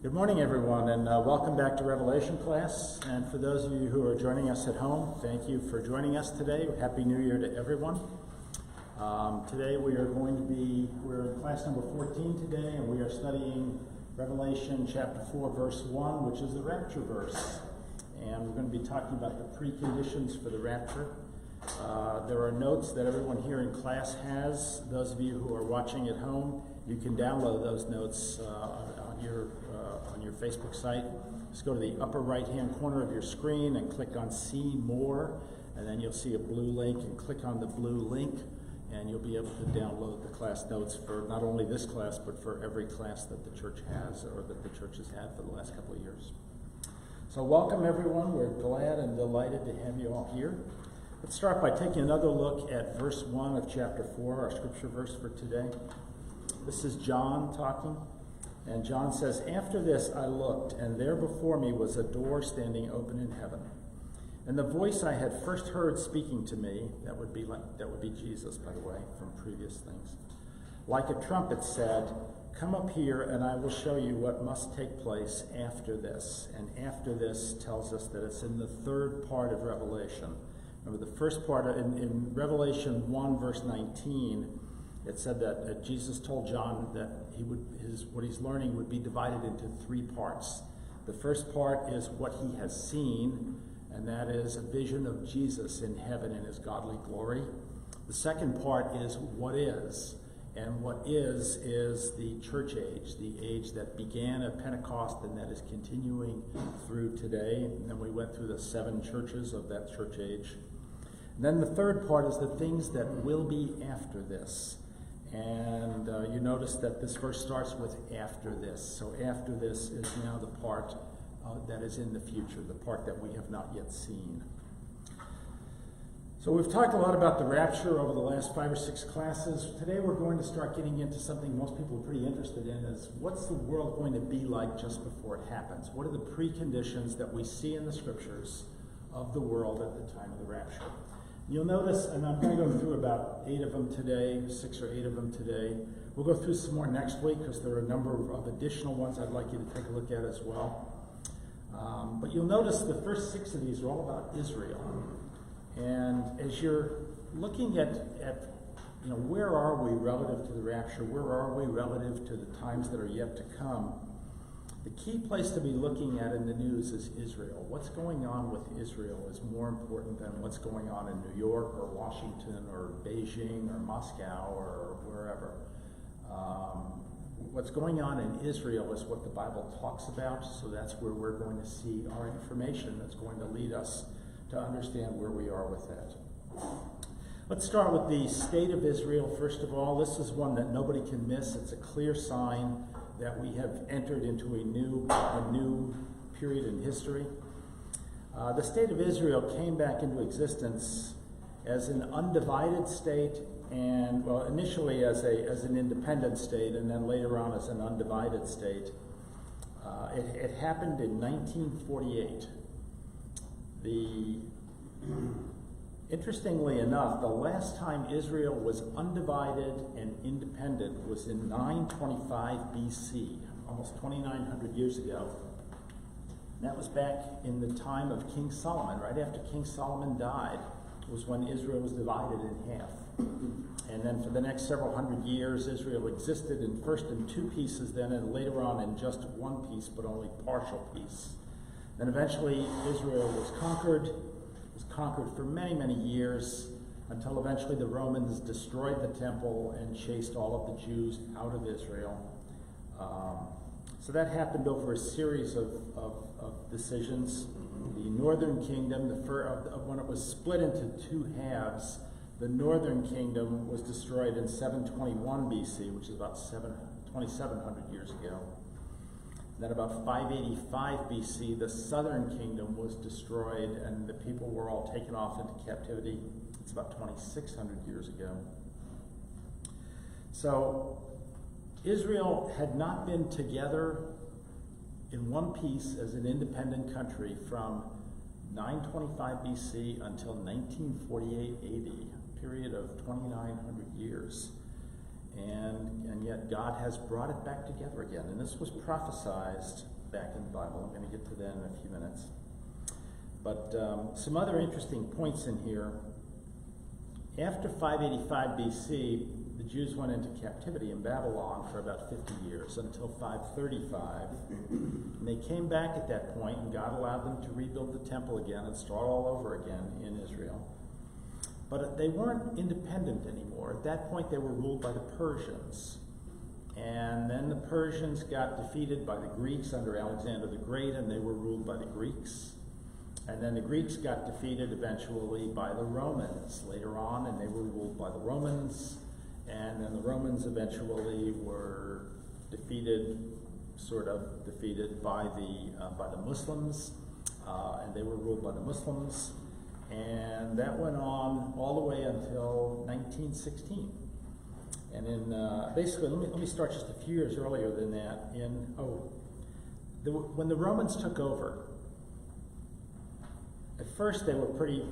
Good morning, everyone, and welcome back to Revelation class. And for those of you who are joining us at home, thank you for joining us today. Happy New Year to everyone. Today we're in class number 14 today, and we are studying Revelation Chapter 4, verse 1, which is the rapture verse. And we're going to be talking about the preconditions for the rapture. There are notes that everyone here in class has. Those of you who are watching at home, you can download those notes on your Facebook site. Just go to the upper right-hand corner of your screen and click on See More, and then you'll see a blue link, and click on the blue link, and you'll be able to download the class notes for not only this class, but for every class that the church has or that the church has had for the last couple of years. So welcome, everyone. We're glad and delighted to have you all here. Let's start by taking another look at verse 1 of chapter 4, our scripture verse for today. This is John talking, and John says, "After this I looked, and there before me was a door standing open in heaven. And the voice I had first heard speaking to me," that would be Jesus, by the way, from previous things, "like a trumpet said, 'Come up here, and I will show you what must take place after this.'" And after this tells us that it's in the third part of Revelation. Remember, the first part in Revelation 1, verse 19, it said that Jesus told John that what he's learning would be divided into three parts. The first part is what he has seen, and that is a vision of Jesus in heaven in his godly glory. The second part is what is, and what is the church age, the age that began at Pentecost and that is continuing through today. And then we went through the 7 churches of that church age. And then the third part is the things that will be after this. And you notice that this verse starts with "after this." So after this is now the part that is in the future, the part that we have not yet seen. So we've talked a lot about the rapture over the last 5 or 6 classes. Today we're going to start getting into something most people are pretty interested in, is what's the world going to be like just before it happens? What are the preconditions that we see in the scriptures of the world at the time of the rapture? You'll notice, and I'm going to go through about 8 of them today, 6 or 8 of them today. We'll go through some more next week because there are a number of additional ones I'd like you to take a look at as well. But you'll notice the first 6 of these are all about Israel. And as you're looking at where are we relative to the rapture, where are we relative to the times that are yet to come, the key place to be looking at in the news is Israel. What's going on with Israel is more important than what's going on in New York or Washington or Beijing or Moscow or wherever. What's going on in Israel is what the Bible talks about, so that's where we're going to see our information that's going to lead us to understand where we are with that. Let's start with the state of Israel, first of all. This is one that nobody can miss. It's a clear sign that we have entered into a new period in history. The state of Israel came back into existence as an undivided state, and initially as an independent state, and then later on as an undivided state. It happened in 1948. Interestingly enough, the last time Israel was undivided and independent was in 925 BC, almost 2,900 years ago. And that was back in the time of King Solomon. Right after King Solomon died was when Israel was divided in half. And then for the next several hundred years, Israel existed first in 2 pieces, then and later on in just 1 piece, but only partial piece. Then eventually Israel was conquered for many, many years, until eventually the Romans destroyed the temple and chased all of the Jews out of Israel. So that happened over a series of decisions. The northern kingdom, when it was split into 2 halves, the northern kingdom was destroyed in 721 BC, which is about 2,700 years ago. Then about 585 BC, the southern kingdom was destroyed and the people were all taken off into captivity. It's about 2,600 years ago. So Israel had not been together in 1 piece as an independent country from 925 BC until 1948 AD, a period of 2,900 years. and yet God has brought it back together again. And this was prophesied back in the Bible. I'm going to get to that in a few minutes. But some other interesting points in here. After 585 BC, the Jews went into captivity in Babylon for about 50 years, until 535. And they came back at that point, and God allowed them to rebuild the temple again and start all over again in Israel. But they weren't independent anymore. At that point, they were ruled by the Persians. And then the Persians got defeated by the Greeks under Alexander the Great, and they were ruled by the Greeks. And then the Greeks got defeated eventually by the Romans later on, and they were ruled by the Romans. And then the Romans eventually were sort of defeated by the Muslims, and they were ruled by the Muslims. And that went on all the way until 1916. And in basically, let me start just a few years earlier than that. When the Romans took over, at first they were pretty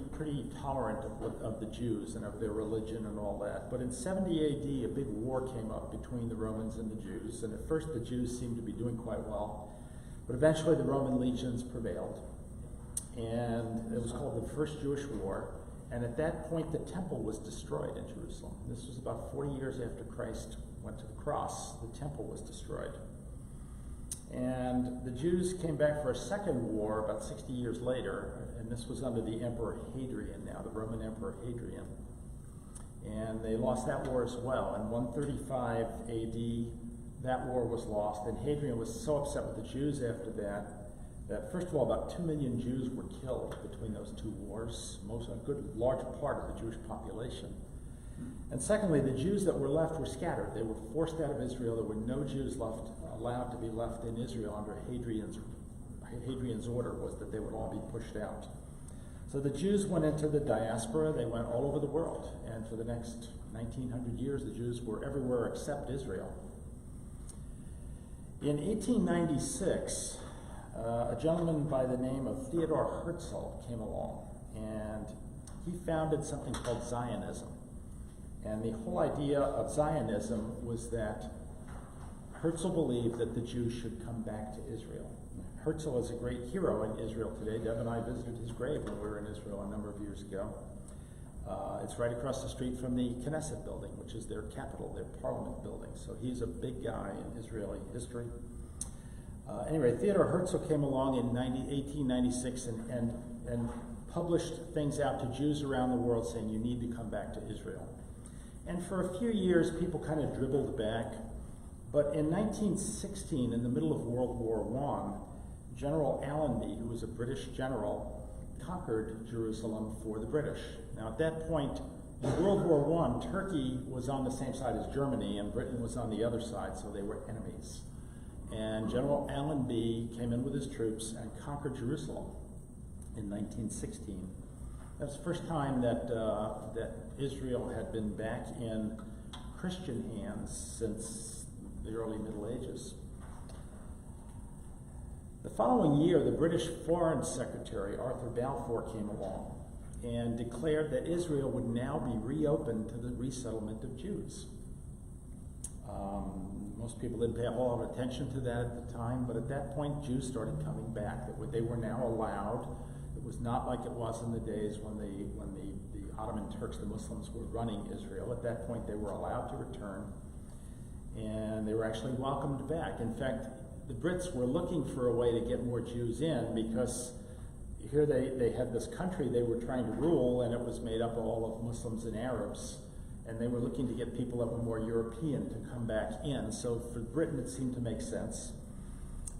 tolerant of the Jews and of their religion and all that. But in 70 AD, a big war came up between the Romans and the Jews. And at first the Jews seemed to be doing quite well. But eventually the Roman legions prevailed. And it was called the First Jewish War. And at that point, the temple was destroyed in Jerusalem. This was about 40 years after Christ went to the cross. The temple was destroyed. And the Jews came back for a second war about 60 years later, and this was under the Emperor Hadrian now, the Roman Emperor Hadrian. And they lost that war as well. In 135 AD, that war was lost, and Hadrian was so upset with the Jews after that, first of all, about 2 million Jews were killed between those two wars, a good large part of the Jewish population. And secondly, the Jews that were left were scattered. They were forced out of Israel. There were no Jews allowed to be left in Israel under Hadrian's order was that they would all be pushed out. So the Jews went into the diaspora. They went all over the world. And for the next 1900 years, the Jews were everywhere except Israel. In 1896, a gentleman by the name of Theodor Herzl came along, and he founded something called Zionism. And the whole idea of Zionism was that Herzl believed that the Jews should come back to Israel. Herzl is a great hero in Israel today. Deb and I visited his grave when we were in Israel a number of years ago. It's right across the street from the Knesset building, which is their capital, their parliament building. So he's a big guy in Israeli history. Anyway, Theodor Herzl came along in 1896 and published things out to Jews around the world saying you need to come back to Israel. And for a few years, people kind of dribbled back. But in 1916, in the middle of World War I, General Allenby, who was a British general, conquered Jerusalem for the British. Now, at that point, in World War I, Turkey was on the same side as Germany, and Britain was on the other side, so they were enemies. And General Allenby came in with his troops and conquered Jerusalem in 1916. That was the first time that Israel had been back in Christian hands since the early Middle Ages. The following year, the British Foreign Secretary, Arthur Balfour, came along and declared that Israel would now be reopened to the resettlement of Jews. Most people didn't pay a whole lot of attention to that at the time, but at that point, Jews started coming back. They were now allowed. It was not like it was in the days when the Ottoman Turks, the Muslims, were running Israel. At that point, they were allowed to return, and they were actually welcomed back. In fact, the Brits were looking for a way to get more Jews in because here they had this country they were trying to rule, and it was made up all of Muslims and Arabs. And they were looking to get people that were more European to come back in. So for Britain, it seemed to make sense.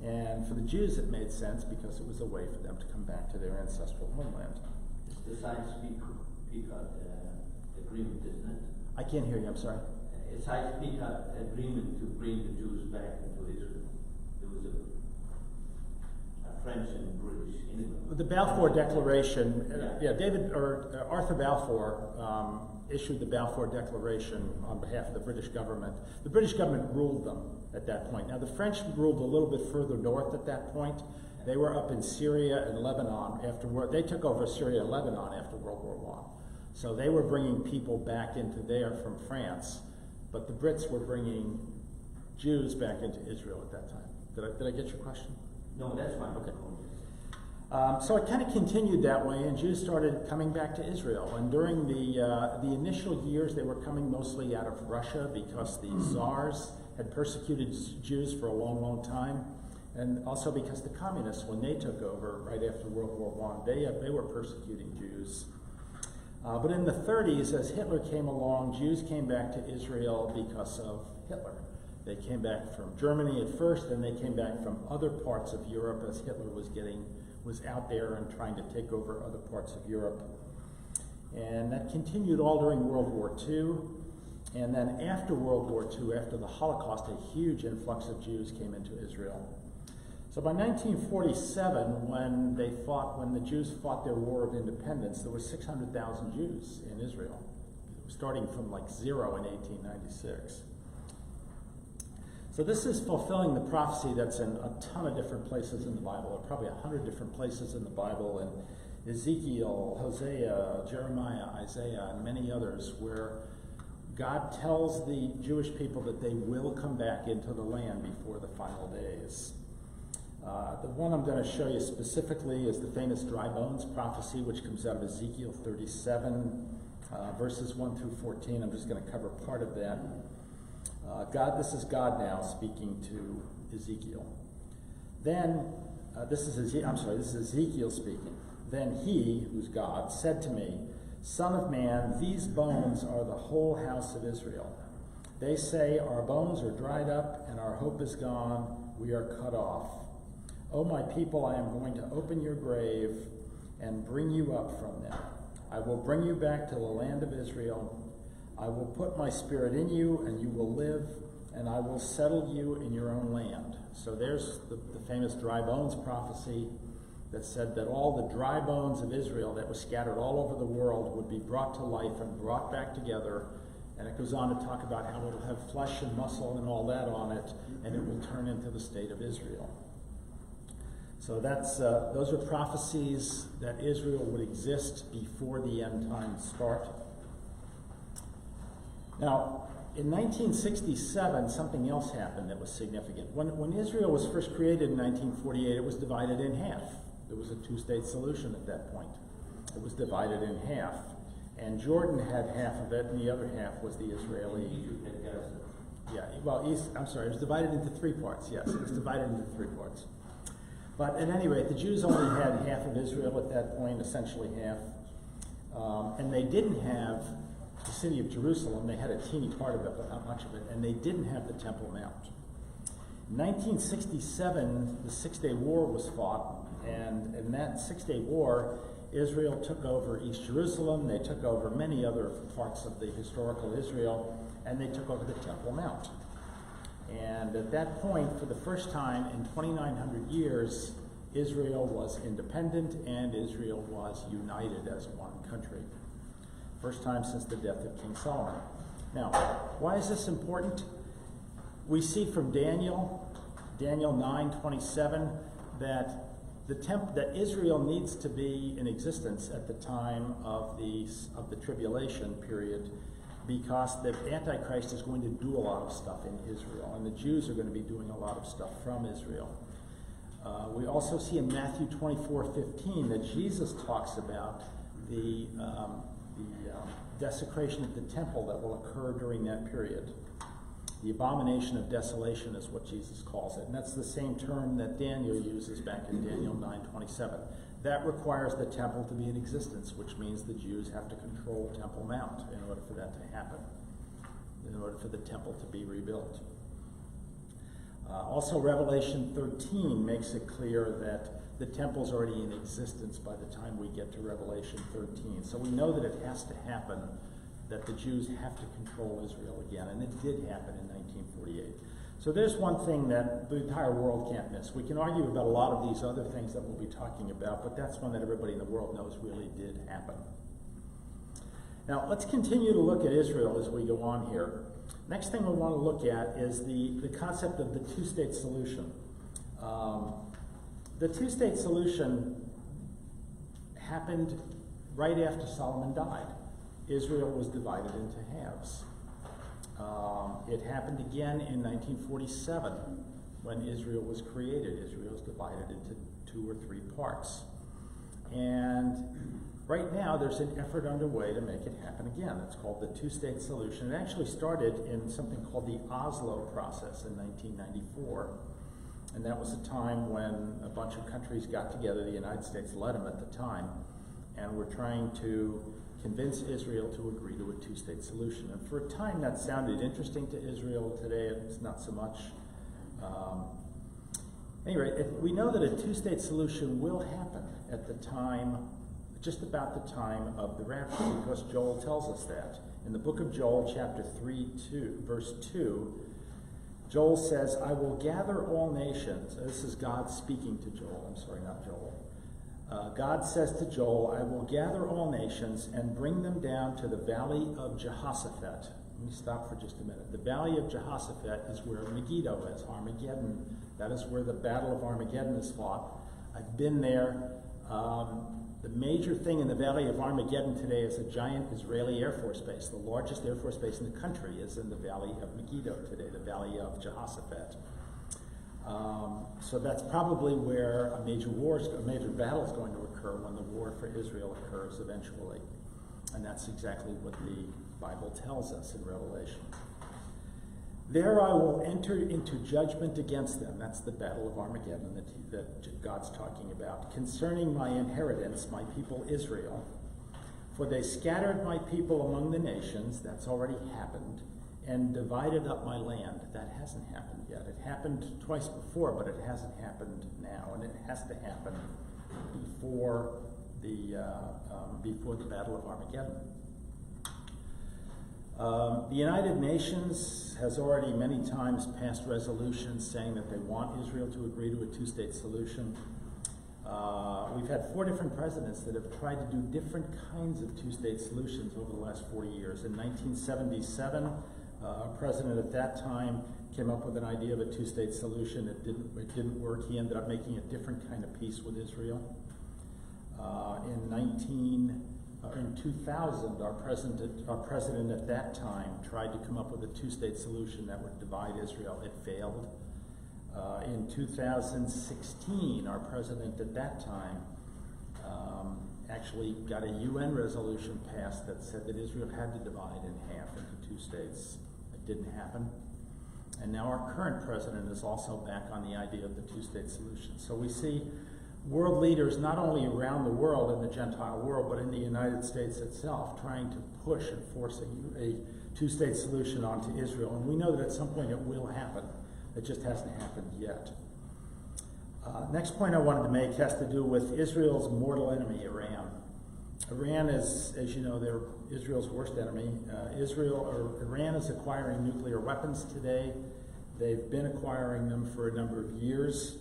And for the Jews, it made sense because it was a way for them to come back to their ancestral homeland. It's the Sykes-Picot agreement, isn't it? I can't hear you, I'm sorry. A Sykes-Picot agreement to bring the Jews back into Israel. There was a French and British in it. The Balfour Declaration, Arthur Balfour issued the Balfour Declaration on behalf of the British government. The British government ruled them at that point. Now, the French ruled a little bit further north at that point. They were up in Syria and Lebanon afterward. They took over Syria and Lebanon after World War I. So they were bringing people back into there from France. but the Brits were bringing Jews back into Israel at that time. Did I get your question? No, that's fine. Okay. So it kind of continued that way, and Jews started coming back to Israel. And during the initial years, they were coming mostly out of Russia because the Tsars had persecuted Jews for a long, long time, and also because the communists, when they took over right after World War I, they were persecuting Jews. But in the 30s, as Hitler came along, Jews came back to Israel because of Hitler. They came back from Germany at first, and they came back from other parts of Europe as Hitler was out there and trying to take over other parts of Europe. And that continued all during World War II. And then after World War II, after the Holocaust, a huge influx of Jews came into Israel. So by 1947, when the Jews fought their War of Independence, there were 600,000 Jews in Israel, starting from like 0 in 1896. So this is fulfilling the prophecy that's in a ton of different places in the Bible, probably 100 different places in the Bible, in Ezekiel, Hosea, Jeremiah, Isaiah, and many others, where God tells the Jewish people that they will come back into the land before the final days. The one I'm going to show you specifically is the famous dry bones prophecy, which comes out of Ezekiel 37, verses 1 through 14. I'm just going to cover part of that. This is God now speaking to Ezekiel. Then, this is Ezekiel speaking. Then he, who's God, said to me, Son of man, these bones are the whole house of Israel. They say, our bones are dried up and our hope is gone. We are cut off. O my people, I am going to open your grave and bring you up from them. I will bring you back to the land of Israel. I will put my spirit in you, and you will live, and I will settle you in your own land. So there's the famous dry bones prophecy that said that all the dry bones of Israel that were scattered all over the world would be brought to life and brought back together. And it goes on to talk about how it will have flesh and muscle and all that on it, and it will turn into the state of Israel. So those are prophecies that Israel would exist before the end times start. Now, in 1967, something else happened that was significant. When Israel was first created in 1948, it was divided in half. There was a two-state solution at that point. It was divided in half. And Jordan had half of it, and the other half was the Israeli. Yeah, well, it was divided into three parts, yes. It was divided into three parts. But at any rate, the Jews only had half of Israel at that point, essentially half. And they didn't have the city of Jerusalem. They had a teeny part of it, but not much of it. And they didn't have the Temple Mount. In 1967, the Six-Day War was fought. And in that Six-Day War, Israel took over East Jerusalem. They took over many other parts of the historical Israel. And they took over the Temple Mount. And at that point, for the first time in 2,900 years, Israel was independent and Israel was united as one country. First time since the death of King Solomon. Now, why is this important? We see from Daniel 9:27, that that Israel needs to be in existence at the time of the tribulation period, because the Antichrist is going to do a lot of stuff in Israel, and the Jews are going to be doing a lot of stuff from Israel. We also see in Matthew 24:15 that Jesus talks about the desecration of the temple that will occur during that period. The Abomination of Desolation is what Jesus calls it, and that's the same term that Daniel uses back in Daniel 9:27. That requires the temple to be in existence, which means the Jews have to control Temple Mount in order for that to happen, in order for the temple to be rebuilt. Also, Revelation 13 makes it clear that the temple's already in existence by the time we get to Revelation 13. So we know that it has to happen, that the Jews have to control Israel again, and it did happen in 1948. So there's one thing that the entire world can't miss. We can argue about a lot of these other things that we'll be talking about, but that's one that everybody in the world knows really did happen. Now, let's continue to look at Israel as we go on here. Next thing we want to look at is the concept of the two-state solution. The two-state solution happened right after Solomon died. Israel was divided into halves. It happened again in 1947 when Israel was created. Israel was divided into 2 or 3 parts. And right now there's an effort underway to make it happen again. It's called the two-state solution. It actually started in something called the Oslo process in 1994. And that was a time when a bunch of countries got together. The United States led them at the time, and were trying to convince Israel to agree to a two-state solution. And for a time that sounded interesting to Israel. Today it's not so much. Anyway, we know that a two-state solution will happen at the time, just about the time of the rapture, because Joel tells us that. In the book of Joel, chapter 3, verse 2, Joel says, I will gather all nations. This is God speaking to Joel. I'm sorry, not Joel. God says to Joel, I will gather all nations and bring them down to the valley of Jehoshaphat. Let me stop for just a minute. The valley of Jehoshaphat is where Megiddo is, Armageddon. That is where the Battle of Armageddon is fought. I've been there. The major thing in the Valley of Armageddon today is a giant Israeli Air Force base. The largest Air Force base in the country is in the Valley of Megiddo today, the Valley of Jehoshaphat. So that's probably where a major battle is going to occur when the war for Israel occurs eventually. And that's exactly what the Bible tells us in Revelation. There I will enter into judgment against them. That's the Battle of Armageddon that God's talking about. Concerning my inheritance, my people Israel. For they scattered my people among the nations. That's already happened. And divided up my land. That hasn't happened yet. It happened twice before, but it hasn't happened now. And it has to happen before the Battle of Armageddon. The United Nations has already many times passed resolutions saying that they want Israel to agree to a two-state solution. We've had 4 different presidents that have tried to do different kinds of two-state solutions over the last 40 years. In 1977, a president at that time came up with an idea of a two-state solution. It didn't work. He ended up making a different kind of peace with Israel. In 2000, our president at that time tried to come up with a two-state solution that would divide Israel. It failed. In 2016, our president at that time actually got a UN resolution passed that said that Israel had to divide in half into 2 states. It didn't happen. And now our current president is also back on the idea of the two-state solution. So we see world leaders not only around the world, in the Gentile world, but in the United States itself, trying to push and force a two-state solution onto Israel. And we know that at some point it will happen. It just hasn't happened yet. Next point I wanted to make has to do with Israel's mortal enemy, Iran. Iran is, as you know, they're Israel's worst enemy. Iran is acquiring nuclear weapons today. They've been acquiring them for a number of years.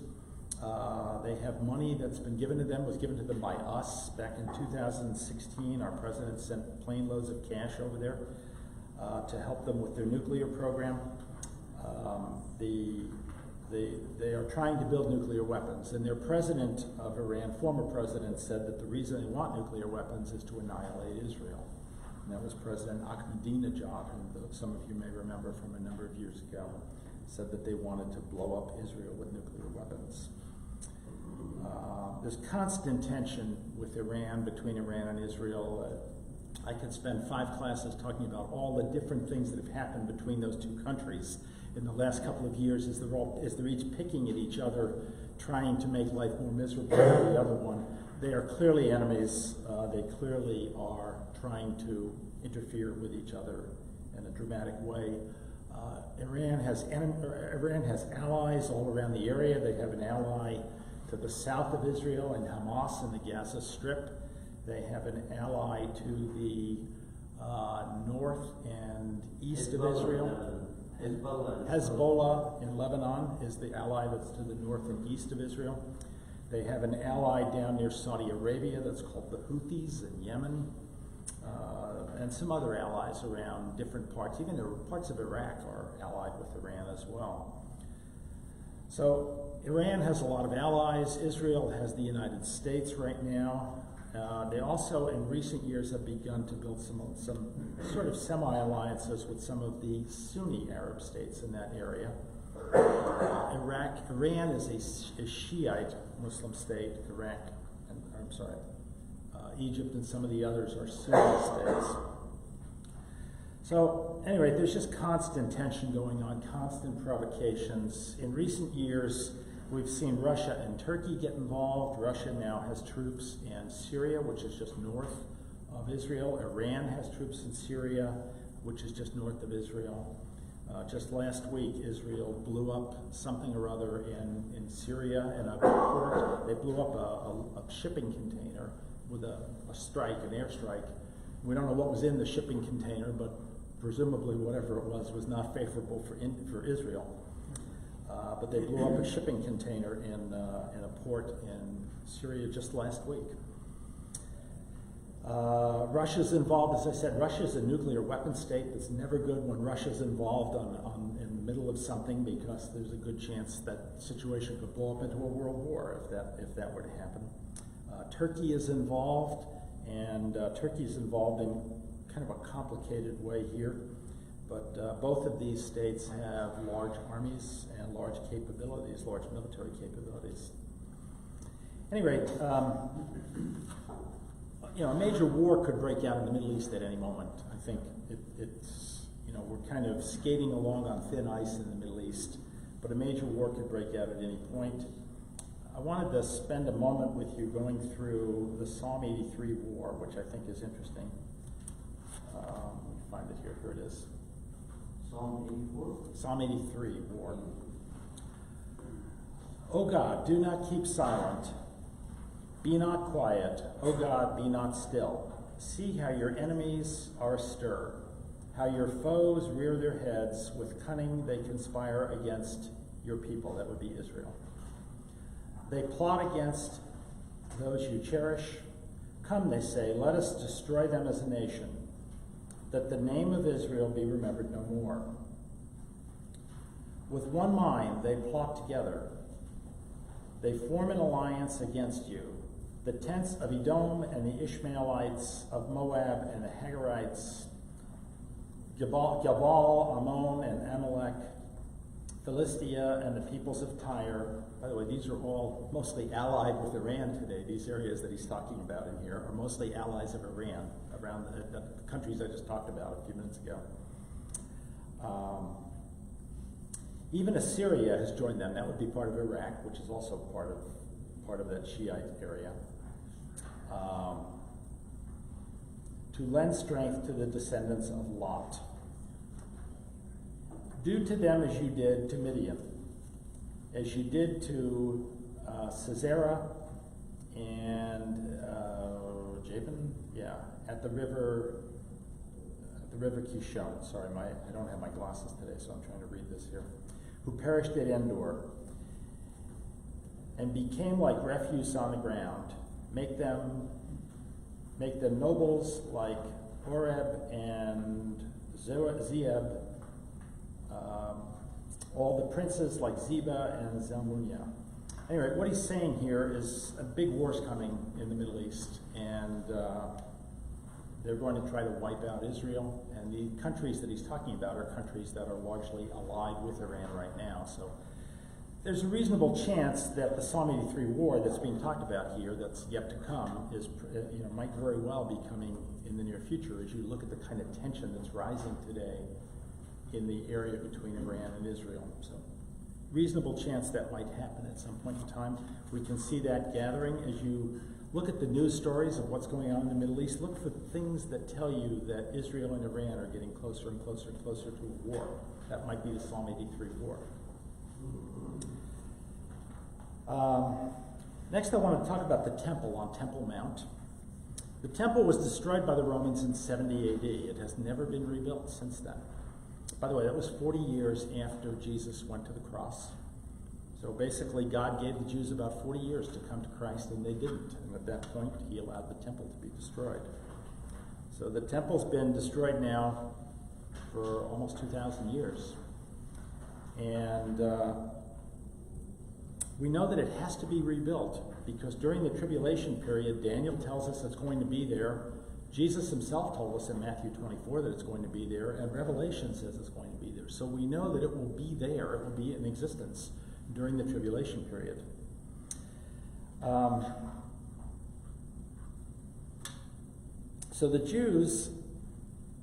They have money that's been given to them, was given to them by us. Back in 2016, our president sent plane loads of cash over there to help them with their nuclear program. They are trying to build nuclear weapons, and their president of Iran, former president, said that the reason they want nuclear weapons is to annihilate Israel. And that was President Ahmadinejad, who some of you may remember from a number of years ago, said that they wanted to blow up Israel with nuclear weapons. There's constant tension with Iran, between Iran and Israel. I could spend 5 classes talking about all the different things that have happened between those 2 countries in the last couple of years as they're each picking at each other, trying to make life more miserable for the other one. They are clearly enemies. They clearly are trying to interfere with each other in a dramatic way. Iran has allies all around the area. They have an ally to the south of Israel in Hamas in the Gaza Strip. They have an ally to the north and east of Israel. Hezbollah in Lebanon is the ally that's to the north and east of Israel. They have an ally down near Saudi Arabia that's called the Houthis in Yemen. And some other allies around different parts. Even parts of Iraq are allied with Iran as well. So Iran has a lot of allies. Israel has the United States right now. They also, in recent years, have begun to build some sort of semi-alliances with some of the Sunni Arab states in that area. Iran is a Shiite Muslim state. Egypt and some of the others are Sunni states. So anyway, there's just constant tension going on, constant provocations. In recent years, we've seen Russia and Turkey get involved. Russia now has troops in Syria, which is just north of Israel. Iran has troops in Syria, which is just north of Israel. Just last week, Israel blew up something or other in Syria in a port. They blew up a shipping container with an airstrike. We don't know what was in the shipping container, but presumably whatever it was not favorable for Israel. But they blew up a shipping container in a port in Syria just last week. Russia's involved, as I said. Russia's a nuclear weapon state. That's never good when Russia's involved in the middle of something, because there's a good chance that situation could blow up into a world war if that were to happen. Turkey is involved, and Turkey is involved in kind of a complicated way here. But both of these states have large armies and large capabilities, large military capabilities. At any rate, a major war could break out in the Middle East at any moment. I think it's we're kind of skating along on thin ice in the Middle East, but a major war could break out at any point. I wanted to spend a moment with you going through the Psalm 83 war, which I think is interesting. Let me find it here. Here it is. Psalm 84? Psalm 83 war. O God, do not keep silent. Be not quiet. O God, be not still. See how your enemies are astir, how your foes rear their heads. With cunning they conspire against your people. That would be Israel. They plot against those you cherish. Come, they say, let us destroy them as a nation, that the name of Israel be remembered no more. With one mind they plot together. They form an alliance against you. The tents of Edom and the Ishmaelites of Moab and the Hagarites, Gabal, Ammon, and Amalek, Philistia, and the peoples of Tyre. By the way, these are all mostly allied with Iran today. These areas that he's talking about in here are mostly allies of Iran, around the countries I just talked about a few minutes ago. Even Assyria has joined them. That would be part of Iraq, which is also part of that Shiite area. To lend strength to the descendants of Lot. Do to them as you did to Midian, as you did to Sisera and Jabin, at the river Kishon. Sorry, I don't have my glasses today, so I'm trying to read this here. Who perished at Endor and became like refuse on the ground. Make them nobles like Oreb and Zeeb, all the princes like Zeba and Zalmunna. Anyway, what he's saying here is a big war's coming in the Middle East, and they're going to try to wipe out Israel. And the countries that he's talking about are countries that are largely allied with Iran right now. So there's a reasonable chance that the Psalm 83 war that's being talked about here, that's yet to come, might very well be coming in the near future as you look at the kind of tension that's rising today in the area between Iran and Israel. So reasonable chance that might happen at some point in time. We can see that gathering as you look at the news stories of what's going on in the Middle East. Look for things that tell you that Israel and Iran are getting closer and closer and closer to a war. That might be the Psalm 83 war. Next, I want to talk about the temple on Temple Mount. The temple was destroyed by the Romans in 70 AD. It has never been rebuilt since then. By the way, that was 40 years after Jesus went to the cross. So basically, God gave the Jews about 40 years to come to Christ, and they didn't. And at that point, he allowed the temple to be destroyed. So the temple's been destroyed now for almost 2,000 years. And We know that it has to be rebuilt because during the tribulation period, Daniel tells us it's going to be there. Jesus himself told us in Matthew 24 that it's going to be there, and Revelation says it's going to be there. So we know that it will be there, it will be in existence during the tribulation period. So the Jews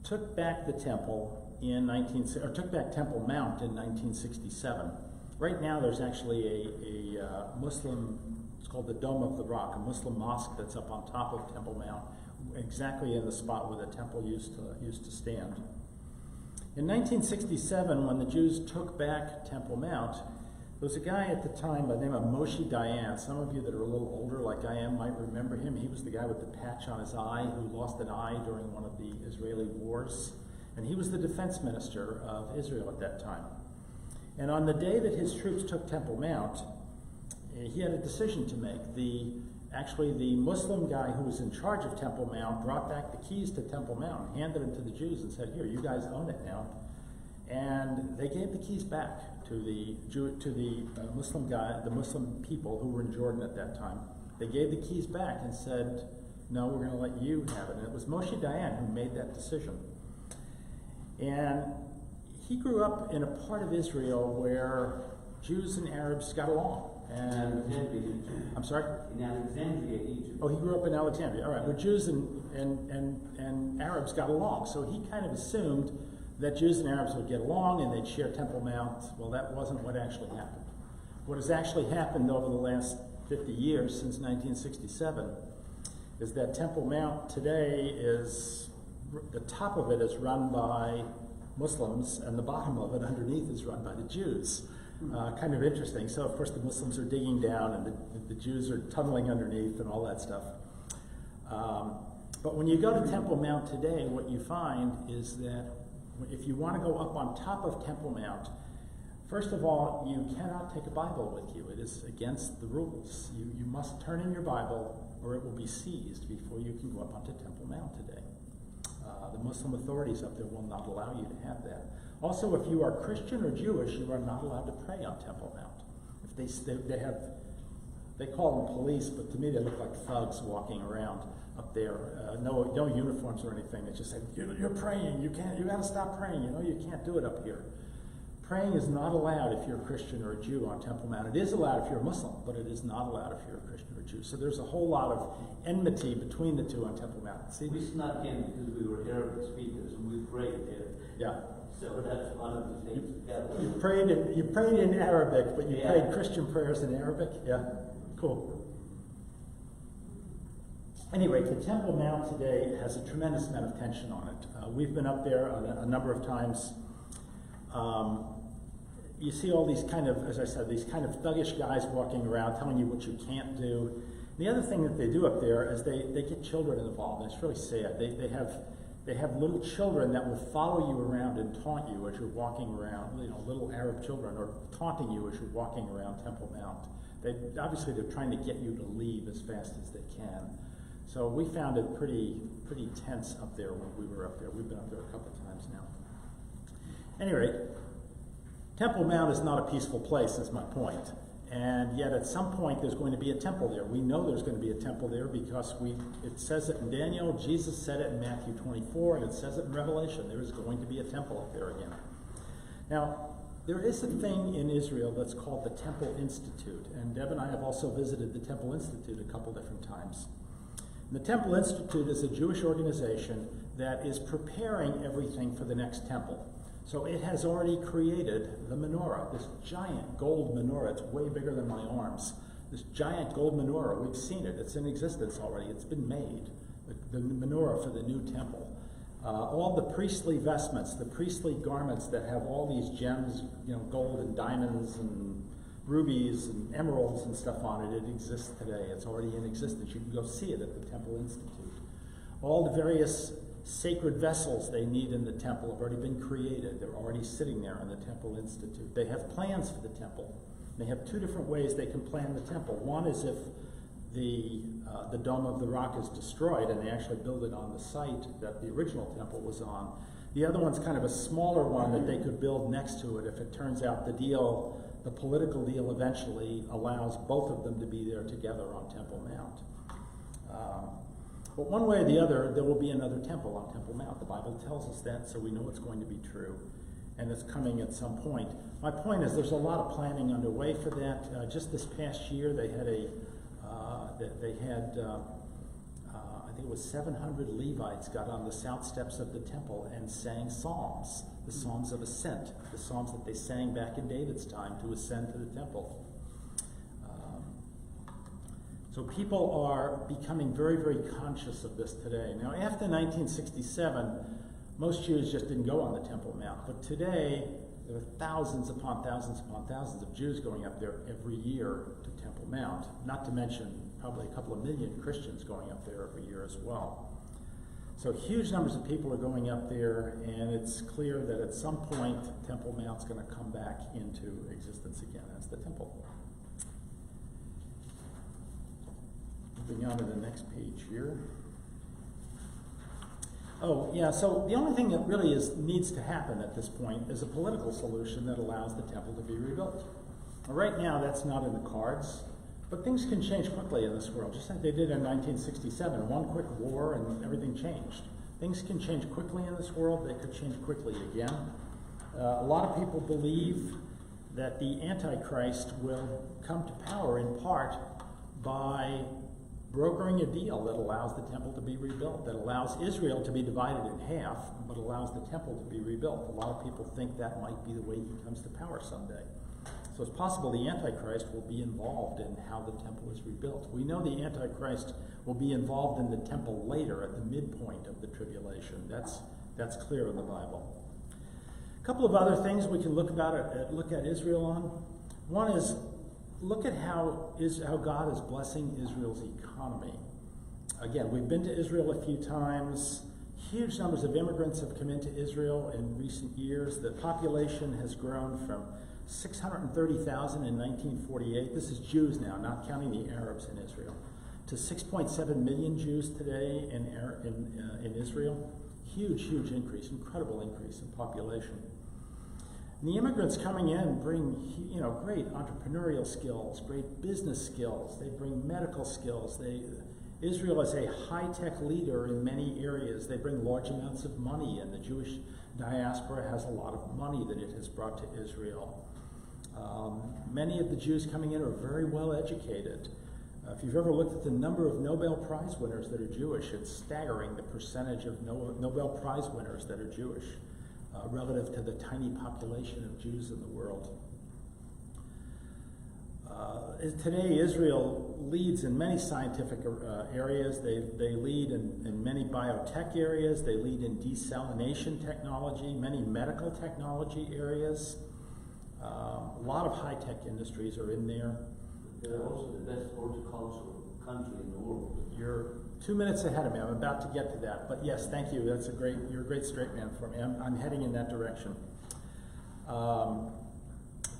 took back the temple took back Temple Mount in 1967. Right now there's actually a Muslim, it's called the Dome of the Rock, a Muslim mosque that's up on top of Temple Mount, exactly in the spot where the temple used to stand. In 1967, when the Jews took back Temple Mount, there was a guy at the time by the name of Moshe Dayan. Some of you that are a little older, like I am, might remember him. He was the guy with the patch on his eye who lost an eye during one of the Israeli wars. And he was the defense minister of Israel at that time. And on the day that his troops took Temple Mount, he had a decision to make. Actually, the Muslim guy who was in charge of Temple Mount brought back the keys to Temple Mount and handed them to the Jews and said, "Here, you guys own it now." And they gave the keys back to the Muslim guy, the Muslim people who were in Jordan at that time. They gave the keys back and said, "No, we're going to let you have it." And it was Moshe Dayan who made that decision. And he grew up in a part of Israel where Jews and Arabs got along. And I'm sorry? In Alexandria, Egypt. Oh, he grew up in Alexandria. All right, where Jews and Arabs got along. So he kind of assumed that Jews and Arabs would get along and they'd share Temple Mount. Well, that wasn't what actually happened. What has actually happened over the last 50 years, since 1967, is that Temple Mount today is, the top of it is run by Muslims and the bottom of it underneath is run by the Jews. Kind of interesting. So, of course, the Muslims are digging down and the Jews are tunneling underneath and all that stuff. But when you go to Temple Mount today, what you find is that if you want to go up on top of Temple Mount, first of all, you cannot take a Bible with you. It is against the rules. You must turn in your Bible or it will be seized before you can go up onto Temple Mount today. The Muslim authorities up there will not allow you to have that. Also, if you are Christian or Jewish, you are not allowed to pray on Temple Mount. If they call them police, but to me they look like thugs walking around up there. No uniforms or anything. They just say, "You're praying. You got to stop praying. You can't do it up here." Praying is not allowed if you're a Christian or a Jew on Temple Mount. It is allowed if you're a Muslim, but it is not allowed if you're a Christian or a Jew. So there's a whole lot of enmity between the two on Temple Mount. See? We snuck in because we were Arabic speakers and we prayed there. Yeah. So that's one of the things. You prayed in Arabic, but you prayed Christian prayers in Arabic? Yeah. Cool. Anyway, the Temple Mount today has a tremendous amount of tension on it. We've been up there a number of times. You see all these kind of, as I said, these kind of thuggish guys walking around telling you what you can't do. The other thing that they do up there is they get children involved, and it's really sad. They have little children that will follow you around and taunt you as you're walking around, little Arab children are taunting you as you're walking around Temple Mount. Obviously they're trying to get you to leave as fast as they can. So we found it pretty tense up there when we were up there. We've been up there a couple of times now. Anyway, Temple Mount is not a peaceful place, is my point. And yet at some point there's going to be a temple there. We know there's going to be a temple there because it says it in Daniel, Jesus said it in Matthew 24, and it says it in Revelation. There is going to be a temple up there again. Now, there is a thing in Israel that's called the Temple Institute, and Deb and I have also visited the Temple Institute a couple different times. And the Temple Institute is a Jewish organization that is preparing everything for the next temple. So it has already created the menorah, this giant gold menorah. It's way bigger than my arms. This giant gold menorah, we've seen it. It's in existence already. It's been made, the menorah for the new temple. All the priestly vestments, the priestly garments that have all these gems, gold and diamonds and rubies and emeralds and stuff on it, it exists today. It's already in existence. You can go see it at the Temple Institute. All the various sacred vessels they need in the temple have already been created. They're already sitting there in the Temple Institute. They have plans for the temple. They have two different ways they can plan the temple. One is if the Dome of the Rock is destroyed and they actually build it on the site that the original temple was on. The other one's kind of a smaller one that they could build next to it if it turns out the deal the political deal eventually allows both of them to be there together on Temple Mount. But one way or the other, there will be another temple on Temple Mount. The Bible tells us that, so we know it's going to be true, and it's coming at some point. My point is there's a lot of planning underway for that. Just this past year, they had I think it was 700 Levites got on the south steps of the temple and sang psalms, the Psalms of Ascent, the psalms that they sang back in David's time to ascend to the temple. So people are becoming very, very conscious of this today. Now, after 1967, most Jews just didn't go on the Temple Mount. But today, there are thousands upon thousands upon thousands of Jews going up there every year to Temple Mount, not to mention probably a couple of million Christians going up there every year as well. So huge numbers of people are going up there, and it's clear that at some point, Temple Mount's going to come back into existence again as the temple. Moving on to the next page here. Oh, yeah, so the only thing that really needs to happen at this point is a political solution that allows the temple to be rebuilt. Right now, that's not in the cards, but things can change quickly in this world, just like they did in 1967. One quick war and everything changed. Things can change quickly in this world. They could change quickly again. A lot of people believe that the Antichrist will come to power in part by brokering a deal that allows the temple to be rebuilt, that allows Israel to be divided in half, but allows the temple to be rebuilt. A lot of people think that might be the way he comes to power someday. So it's possible the Antichrist will be involved in how the temple is rebuilt. We know the Antichrist will be involved in the temple later at the midpoint of the tribulation. That's clear in the Bible. A couple of other things we can look at Israel on. One is look at how God is blessing Israel's economy. Again, we've been to Israel a few times. Huge numbers of immigrants have come into Israel in recent years. The population has grown from 630,000 in 1948. This is Jews now, not counting the Arabs in Israel, to 6.7 million Jews today in Israel. Huge increase, incredible increase in population. And the immigrants coming in bring, great entrepreneurial skills, great business skills. They bring medical skills. Israel is a high-tech leader in many areas. They bring large amounts of money, and the Jewish diaspora has a lot of money that it has brought to Israel. Many of the Jews coming in are very well educated. If you've ever looked at the number of Nobel Prize winners that are Jewish, it's staggering the percentage of Nobel Prize winners that are Jewish relative to the tiny population of Jews in the world. Today, Israel leads in many scientific areas. They lead in many biotech areas. They lead in desalination technology, many medical technology areas. A lot of high-tech industries are in there. They're also the best horticultural country in the world. You're 2 minutes ahead of me. I'm about to get to that. But yes, thank you. You're a great straight man for me. I'm heading in that direction.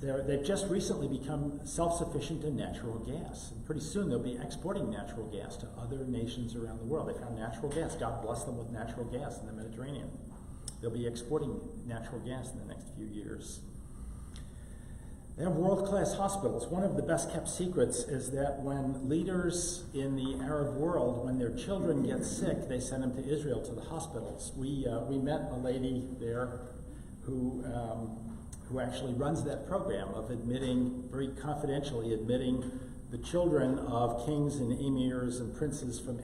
They've just recently become self-sufficient in natural gas. And pretty soon they'll be exporting natural gas to other nations around the world. They found natural gas. God bless them with natural gas in the Mediterranean. They'll be exporting natural gas in the next few years. They have world-class hospitals. One of the best-kept secrets is that when leaders in the Arab world, when their children get sick, they send them to Israel to the hospitals. We met a lady there who actually runs that program of very confidentially admitting the children of kings and emirs and princes from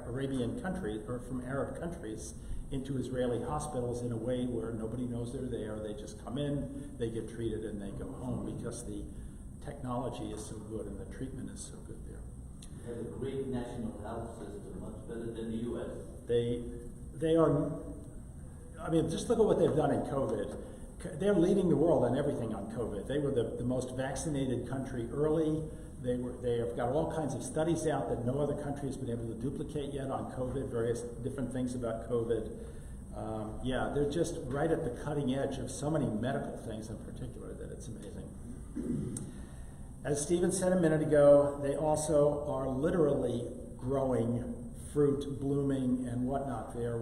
Arabian countries or from Arab countries into Israeli hospitals in a way where nobody knows they're there. They just come in, they get treated, and they go home because the technology is so good and the treatment is so good there. They have a great national health system, much better than the U.S. They are, just look at what they've done in COVID. They're leading the world on everything on COVID. They were the most vaccinated country early. They have got all kinds of studies out that no other country has been able to duplicate yet on COVID, various different things about COVID. They're just right at the cutting edge of so many medical things in particular that it's amazing. As Stephen said a minute ago, they also are literally growing fruit, blooming, and whatnot there.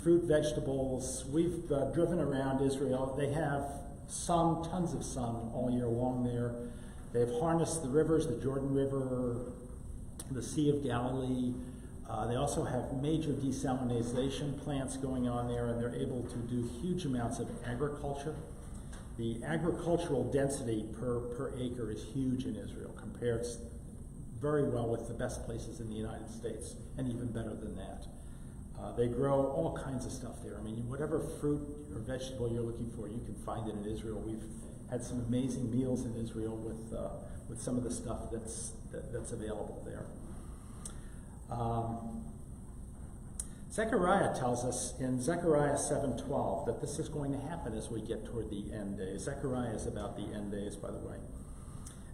Fruit, vegetables. We've driven around Israel. They have sun, tons of sun all year long there. They've harnessed the rivers, the Jordan River, the Sea of Galilee. They also have major desalination plants going on there, and they're able to do huge amounts of agriculture. The agricultural density per acre is huge in Israel, compares very well with the best places in the United States, and even better than that. They grow all kinds of stuff there. I mean, whatever fruit or vegetable you're looking for, you can find it in Israel. We've had some amazing meals in Israel with some of the stuff that's available there. Zechariah tells us in Zechariah 7:12 that this is going to happen as we get toward the end days. Zechariah is about the end days, by the way.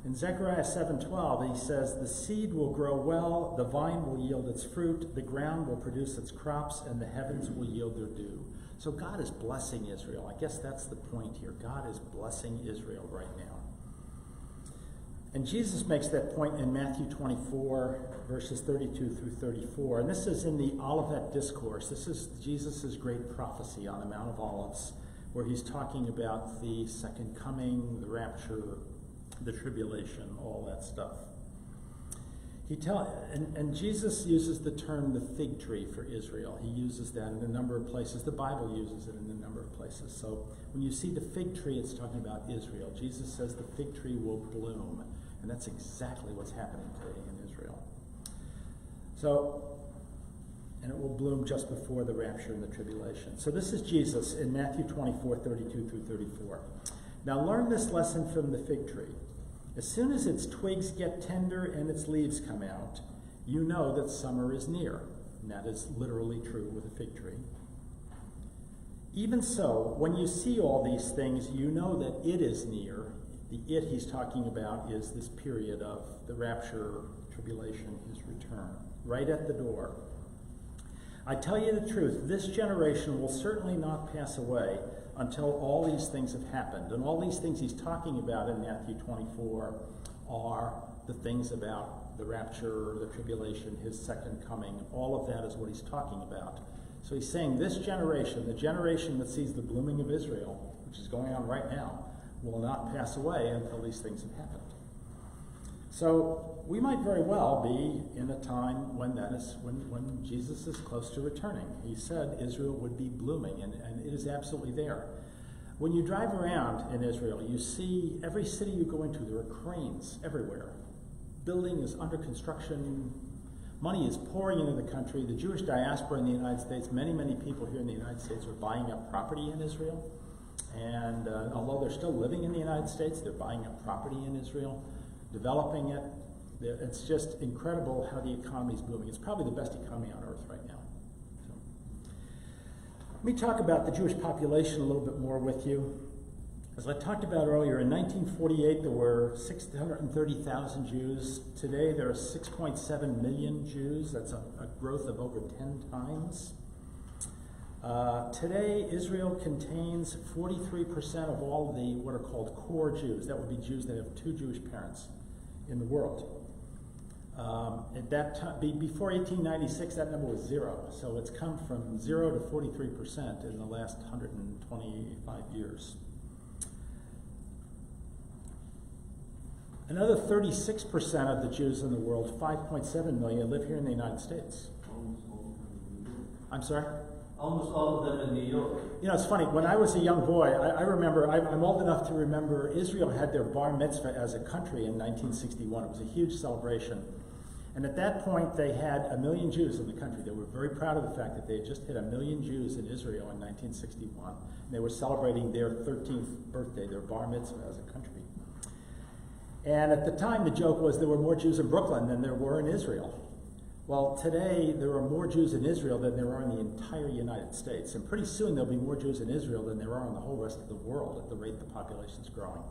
In Zechariah 7:12, he says, "The seed will grow well, the vine will yield its fruit, the ground will produce its crops, and the heavens will yield their dew." So God is blessing Israel. I guess that's the point here. God is blessing Israel right now. And Jesus makes that point in Matthew 24, verses 32 through 34. And this is in the Olivet Discourse. This is Jesus' great prophecy on the Mount of Olives, where he's talking about the second coming, the rapture, the tribulation, all that stuff. And Jesus uses the term the fig tree for Israel. He uses that in a number of places. The Bible uses it in a number of places. So when you see the fig tree, it's talking about Israel. Jesus says the fig tree will bloom. And that's exactly what's happening today in Israel. And it will bloom just before the rapture and the tribulation. So this is Jesus in Matthew 24, 32 through 34. "Now learn this lesson from the fig tree. As soon as its twigs get tender and its leaves come out, you know that summer is near." And that is literally true with a fig tree. "Even so, when you see all these things, you know that it is near." The "it" he's talking about is this period of the rapture, tribulation, his return, right at the door. "I tell you the truth, this generation will certainly not pass away until all these things have happened." And all these things he's talking about in Matthew 24 are the things about the rapture, the tribulation, his second coming. All of that is what he's talking about. So he's saying this generation, the generation that sees the blooming of Israel, which is going on right now, will not pass away until these things have happened. So we might very well be in a time when when Jesus is close to returning. He said Israel would be blooming, and it is absolutely there. When you drive around in Israel, you see every city you go into, there are cranes everywhere. Building is under construction. Money is pouring into the country. The Jewish diaspora in the United States, many people here in the United States are buying up property in Israel. And although they're still living in the United States, they're buying up property in Israel, developing it. It's just incredible how the economy is booming. It's probably the best economy on earth right now. So, let me talk about the Jewish population a little bit more with you. As I talked about earlier, in 1948 there were 630,000 Jews. Today there are 6.7 million Jews. That's a growth of over 10 times. Today, Israel contains 43% of all the what are called core Jews. That would be Jews that have two Jewish parents in the world. At that time, before 1896, that number was 0. So it's come from 0 to 43% in the last 125 years. Another 36% of the Jews in the world, 5.7 million, live here in the United States. I'm sorry? Almost all of them in New York. You know, it's funny. When I was a young boy, I remember, I'm old enough to remember Israel had their bar mitzvah as a country in 1961. It was a huge celebration. And at that point, they had 1 million Jews in the country. They were very proud of the fact that they had just hit 1 million Jews in Israel in 1961. And they were celebrating their 13th birthday, their bar mitzvah as a country. And at the time, the joke was there were more Jews in Brooklyn than there were in Israel. Well, today, there are more Jews in Israel than there are in the entire United States. And pretty soon, there'll be more Jews in Israel than there are in the whole rest of the world at the rate the population's growing.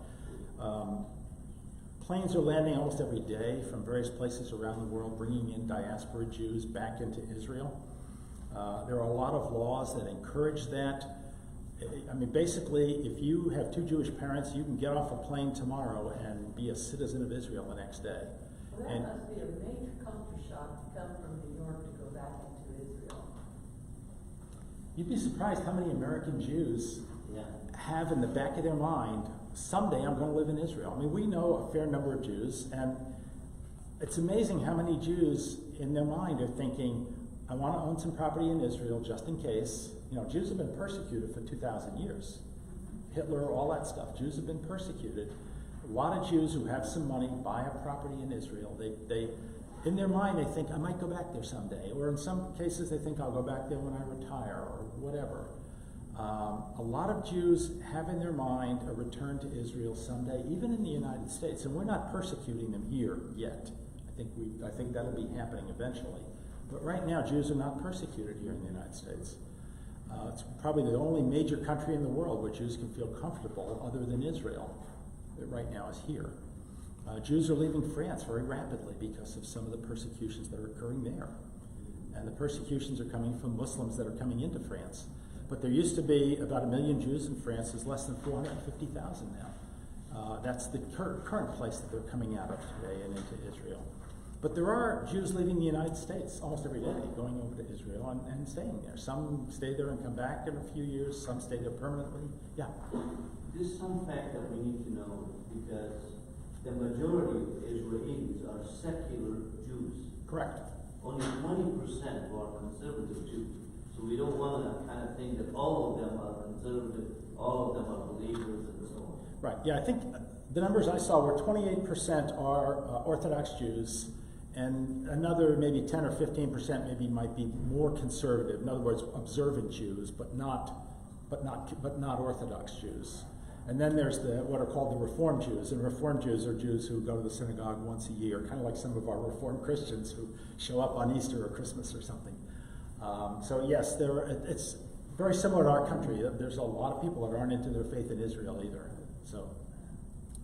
Planes are landing almost every day from various places around the world, bringing in diaspora Jews back into Israel. There are a lot of laws that encourage that. I mean, basically, if you have two Jewish parents, you can get off a plane tomorrow and be a citizen of Israel the next day. Well, that must be a major culture shock to come from New York to go back into Israel. You'd be surprised how many American Jews Yeah. have in the back of their mind, someday I'm going to live in Israel. I mean, we know a fair number of Jews, and it's amazing how many Jews in their mind are thinking, I want to own some property in Israel just in case. You know, Jews have been persecuted for 2,000 years. Hitler, all that stuff. Jews have been persecuted. A lot of Jews who have some money buy a property in Israel. They in their mind, they think, I might go back there someday. Or in some cases, they think, I'll go back there when I retire, or whatever. A lot of Jews have in their mind a return to Israel someday, even in the United States. And we're not persecuting them here yet. I think that'll be happening eventually. But right now, Jews are not persecuted here in the United States. It's probably the only major country in the world where Jews can feel comfortable other than Israel, that right now is here. Jews are leaving France very rapidly because of some of the persecutions that are occurring there. And the persecutions are coming from Muslims that are coming into France. But there used to be about 1 million Jews in France. There's less than 450,000 now. That's the current place that they're coming out of today and into Israel. But there are Jews leaving the United States almost every day, going over to Israel and staying there. Some stay there and come back in a few years. Some stay there permanently. Yeah? There's some fact that we need to know, because the majority of Israelis are secular Jews. Correct. Only 20% who are conservative Jews. So we don't want to kind of think that all of them are conservative, all of them are believers, and so on. Right. Yeah, I think the numbers I saw were 28% are Orthodox Jews, and another maybe 10 or 15% maybe might be more conservative. In other words, observant Jews, but not Orthodox Jews. And then there's what are called the Reformed Jews, and Reformed Jews are Jews who go to the synagogue once a year, kind of like some of our Reformed Christians who show up on Easter or Christmas or something. So yes, it's very similar to our country. There's a lot of people that aren't into their faith in Israel either. So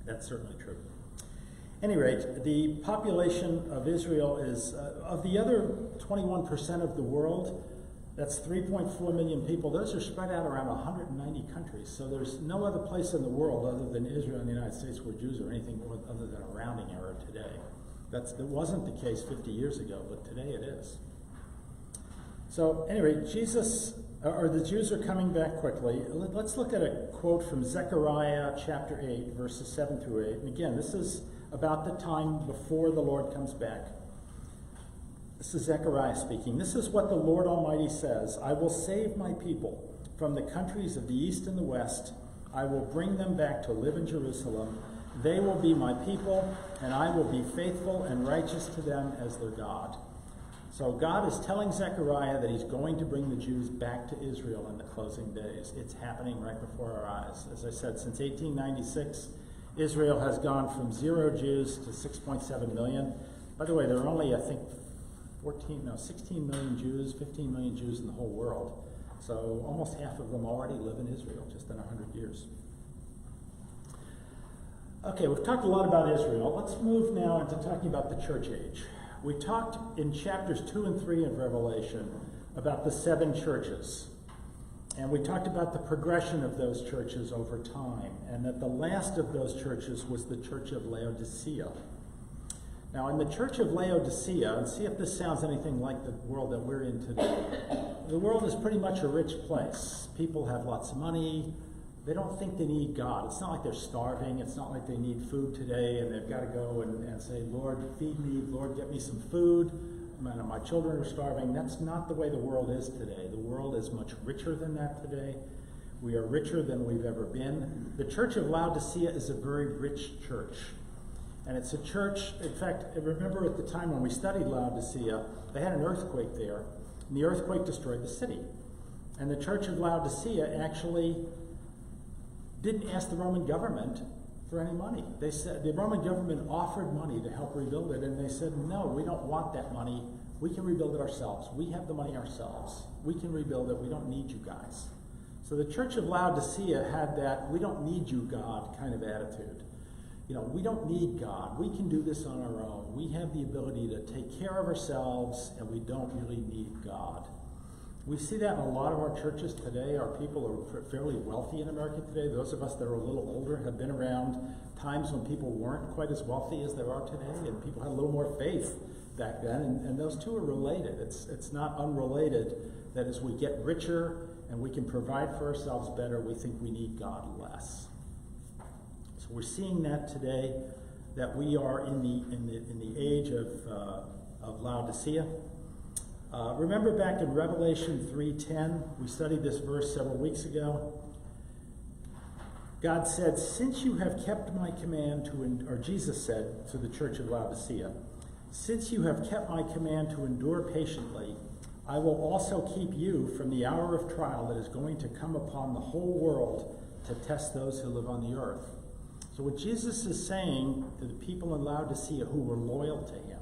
that's certainly true. At any rate, the population of Israel is, of the other 21% of the world, that's 3.4 million people. Those are spread out around 190 countries. So there's no other place in the world other than Israel and the United States where Jews are anything other than a rounding error today. That wasn't the case 50 years ago, but today it is. So anyway, the Jews are coming back quickly. Let's look at a quote from Zechariah Chapter 8, verses 7 through 8. And again, this is about the time before the Lord comes back. This is Zechariah speaking. This is what the Lord Almighty says. I will save my people from the countries of the east and the west. I will bring them back to live in Jerusalem. They will be my people, and I will be faithful and righteous to them as their God. So God is telling Zechariah that he's going to bring the Jews back to Israel in the closing days. It's happening right before our eyes. As I said, since 1896, Israel has gone from 0 Jews to 6.7 million. By the way, there are only, I think, 16 million Jews, 15 million Jews in the whole world. So almost half of them already live in Israel, just in 100 years. Okay, we've talked a lot about Israel. Let's move now into talking about the church age. We talked in chapters 2 and 3 of Revelation about the 7 churches. And we talked about the progression of those churches over time, and that the last of those churches was the church of Laodicea. Now, in the church of Laodicea, and see if this sounds anything like the world that we're in today, the world is pretty much a rich place. People have lots of money. They don't think they need God. It's not like they're starving. It's not like they need food today and they've got to go and say, Lord, feed me. Lord, get me some food. My children are starving. That's not the way the world is today. The world is much richer than that today. We are richer than we've ever been. The church of Laodicea is a very rich church. And it's a church, in fact, I remember at the time when we studied Laodicea, they had an earthquake there, and the earthquake destroyed the city. And the church of Laodicea actually didn't ask the Roman government for any money. They said the Roman government offered money to help rebuild it, and they said, no, we don't want that money. We can rebuild it ourselves. We have the money ourselves. We can rebuild it. We don't need you guys. So the church of Laodicea had that we don't need you, God, kind of attitude. You know, we don't need God. We can do this on our own. We have the ability to take care of ourselves, and we don't really need God. We see that in a lot of our churches today. Our people are fairly wealthy in America today. Those of us that are a little older have been around times when people weren't quite as wealthy as they are today, and people had a little more faith back then, and those two are related. It's not unrelated that as we get richer and we can provide for ourselves better, we think we need God less. So we're seeing that today, that we are in the age of Laodicea. Remember back in Revelation 3:10, we studied this verse several weeks ago. God said, since you have kept my command or Jesus said to the church of Laodicea, since you have kept my command to endure patiently, I will also keep you from the hour of trial that is going to come upon the whole world to test those who live on the earth. So what Jesus is saying to the people in Laodicea who were loyal to him,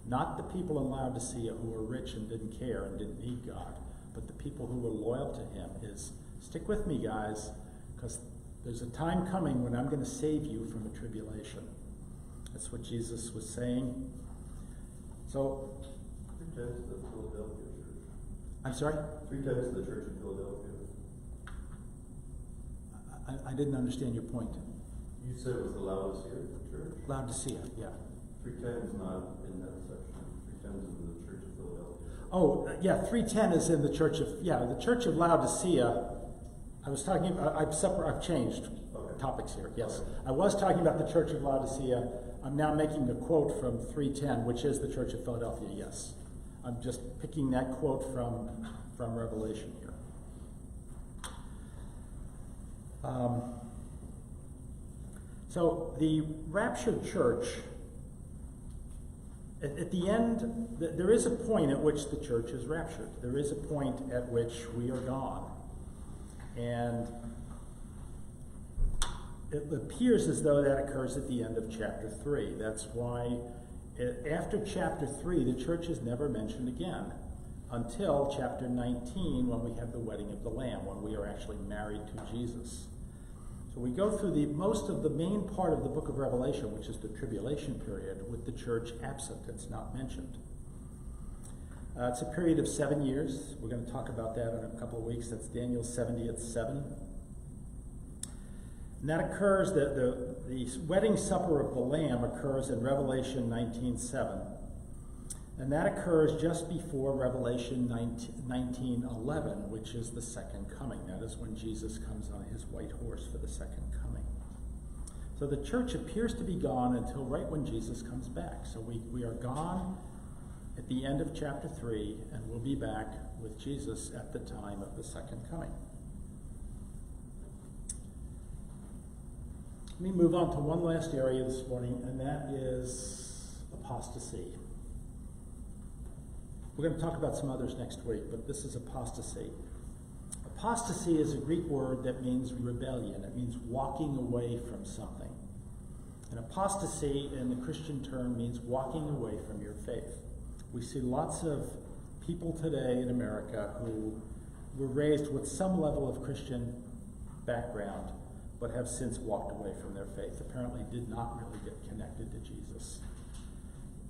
not the people in Laodicea who were rich and didn't care and didn't need God, but the people who were loyal to him, is stick with me, guys, because there's a time coming when I'm going to save you from a tribulation. That's what Jesus was saying. So, 3 times the Philadelphia church. I'm sorry? 3 times the church in Philadelphia. I didn't understand your point. You said it was the Laodicea church? Laodicea, yeah. 3 times not in that section. 3 times in the church of Philadelphia. Oh, yeah, 3:10 is in the church of, the church of Laodicea. I was talking about, I've changed topics here, yes. Okay. I was talking about the church of Laodicea. I'm now making a quote from 3:10, which is the church of Philadelphia, yes. I'm just picking that quote from Revelation here. So the raptured church, at the end, there is a point at which the church is raptured. There is a point at which we are gone. And it appears as though that occurs at the end of chapter 3. That's why after chapter 3, the church is never mentioned again until chapter 19, when we have the wedding of the Lamb, when we are actually married to Jesus. So we go through most of the main part of the book of Revelation, which is the tribulation period, with the church absent. It's not mentioned. It's a period of 7 years. We're going to talk about that in a couple of weeks. That's Daniel's 70th 7. And that occurs, the wedding supper of the Lamb occurs in Revelation 19:7. And that occurs just before Revelation 19:11, which is the second coming. That is when Jesus comes on his white horse for the second coming. So the church appears to be gone until right when Jesus comes back. So we are gone at the end of chapter 3, and we'll be back with Jesus at the time of the second coming. Let me move on to one last area this morning, and that is apostasy. We're going to talk about some others next week, but this is apostasy. Apostasy is a Greek word that means rebellion. It means walking away from something. And apostasy in the Christian term means walking away from your faith. We see lots of people today in America who were raised with some level of Christian background, but have since walked away from their faith, apparently did not really get connected to Jesus.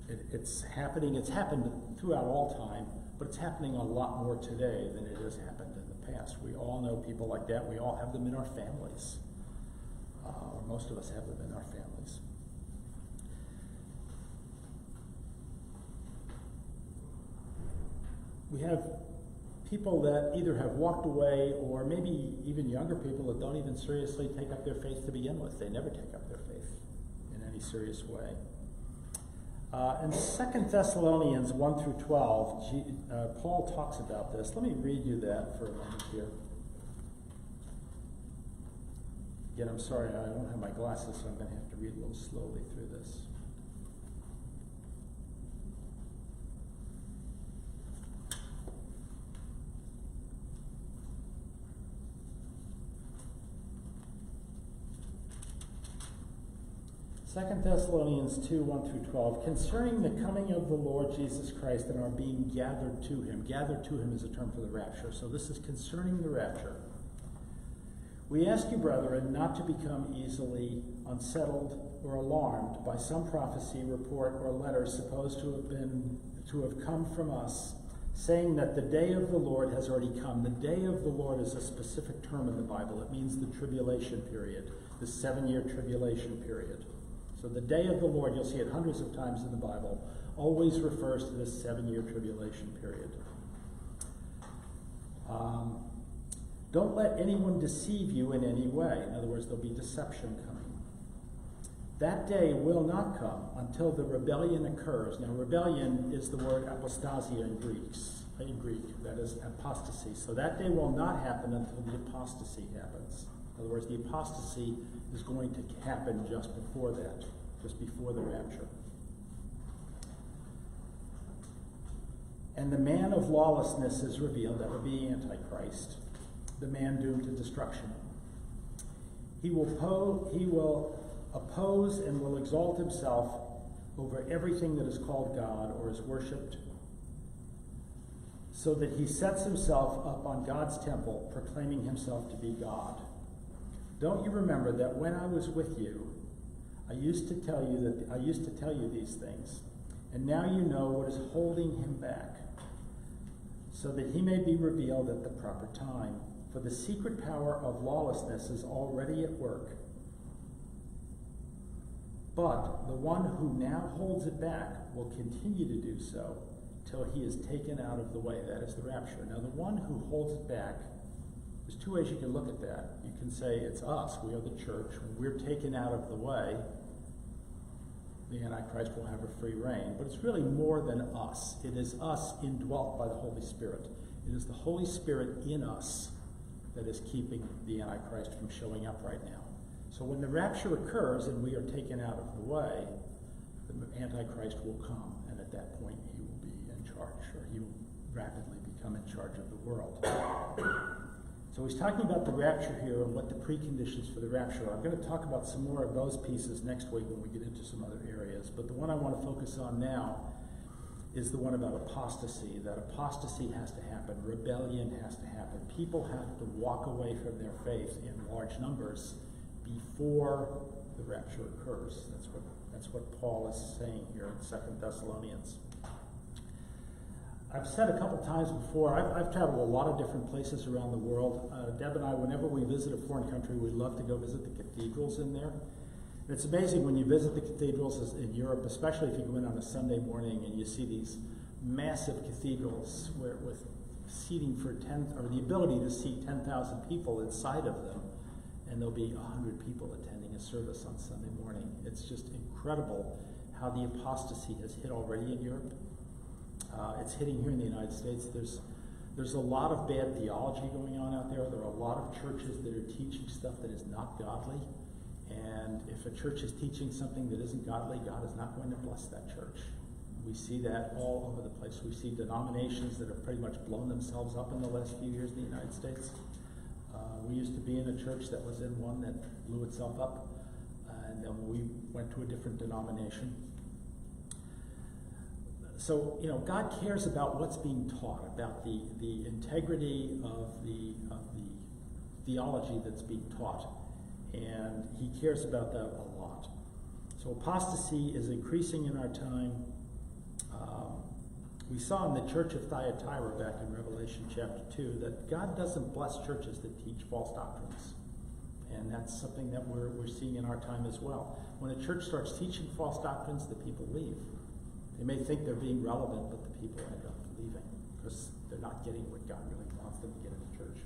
It's happening, it's happened throughout all time, but it's happening a lot more today than it has happened in the past. We all know people like that. We all have them in our families. Or most of us have them in our families. We have people that either have walked away, or maybe even younger people that don't even seriously take up their faith to begin with. They never take up their faith in any serious way. In 2 Thessalonians 1 through 12, Paul talks about this. Let me read you that for a moment here. Again, I'm sorry, I don't have my glasses, so I'm going to have to read a little slowly through this. Second Thessalonians 2, 1 through 12, concerning the coming of the Lord Jesus Christ and our being gathered to him. Gathered to him is a term for the rapture. So this is concerning the rapture. We ask you, brethren, not to become easily unsettled or alarmed by some prophecy, report, or letter supposed to have come from us, saying that the day of the Lord has already come. The day of the Lord is a specific term in the Bible. It means the tribulation period, the 7-year tribulation period. So the day of the Lord, you'll see it hundreds of times in the Bible, always refers to this 7-year tribulation period. Don't let anyone deceive you in any way. In other words, there'll be deception coming. That day will not come until the rebellion occurs. Now, rebellion is the word apostasia in Greek. That is apostasy. So that day will not happen until the apostasy happens. In other words, the apostasy is going to happen just before that, just before the rapture. And the man of lawlessness is revealed. That would be Antichrist, the man doomed to destruction. He will oppose and will exalt himself over everything that is called God or is worshipped, so that he sets himself up on God's temple, proclaiming himself to be God. Don't you remember that when I was with you, I used to tell you these things, and now you know what is holding him back, so that he may be revealed at the proper time. For the secret power of lawlessness is already at work. But the one who now holds it back will continue to do so till he is taken out of the way. That is the rapture. Now, the one who holds it back, there's two ways you can look at that. You can say it's us, we are the church. When we're taken out of the way, the Antichrist will have a free reign. But it's really more than us. It is us indwelt by the Holy Spirit. It is the Holy Spirit in us that is keeping the Antichrist from showing up right now. So when the rapture occurs and we are taken out of the way, the Antichrist will come, and at that point he will be in charge, or he will rapidly become in charge of the world. So he's talking about the rapture here and what the preconditions for the rapture are. I'm going to talk about some more of those pieces next week when we get into some other areas, but the one I want to focus on now is the one about apostasy. That apostasy has to happen, rebellion has to happen. People have to walk away from their faith in large numbers before the rapture occurs. That's what Paul is saying here in 2 Thessalonians. I've said a couple times before, I've traveled a lot of different places around the world. Deb and I, whenever we visit a foreign country, we love to go visit the cathedrals in there. And it's amazing when you visit the cathedrals in Europe, especially if you go in on a Sunday morning and you see these massive cathedrals with seating for the ability to seat 10,000 people inside of them. And there'll be 100 people attending a service on Sunday morning. It's just incredible how the apostasy has hit already in Europe. It's hitting here in the United States. There's a lot of bad theology going on out there. There are a lot of churches that are teaching stuff that is not godly. And if a church is teaching something that isn't godly, God is not going to bless that church. We see that all over the place. We see denominations that have pretty much blown themselves up in the last few years in the United States. We used to be in a church that was in one that blew itself up, and then we went to a different denomination. So, God cares about what's being taught, about the integrity of the theology that's being taught, and he cares about that a lot. So apostasy is increasing in our time. We saw in the church of Thyatira back in Revelation Chapter 2 that God doesn't bless churches that teach false doctrines. And that's something that we're seeing in our time as well. When a church starts teaching false doctrines, the people leave. They may think they're being relevant, but the people end up leaving because they're not getting what God really wants them to get in the church.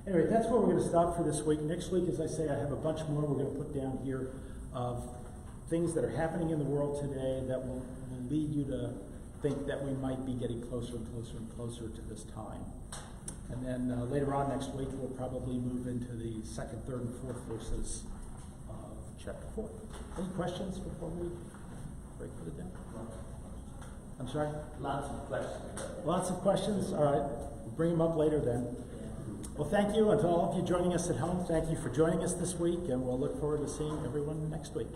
Anyway, that's where we're going to stop for this week. Next week, as I say, I have a bunch more we're going to put down here of things that are happening in the world today that will lead you to think that we might be getting closer and closer and closer to this time. And then later on next week, we'll probably move into the 2nd, 3rd, and 4th verses of chapter 4. Any questions before we break for the day? I'm sorry? Lots of questions. Lots of questions? All right. We'll bring them up later then. Well, thank you, and to all of you joining us at home, thank you for joining us this week, and we'll look forward to seeing everyone next week.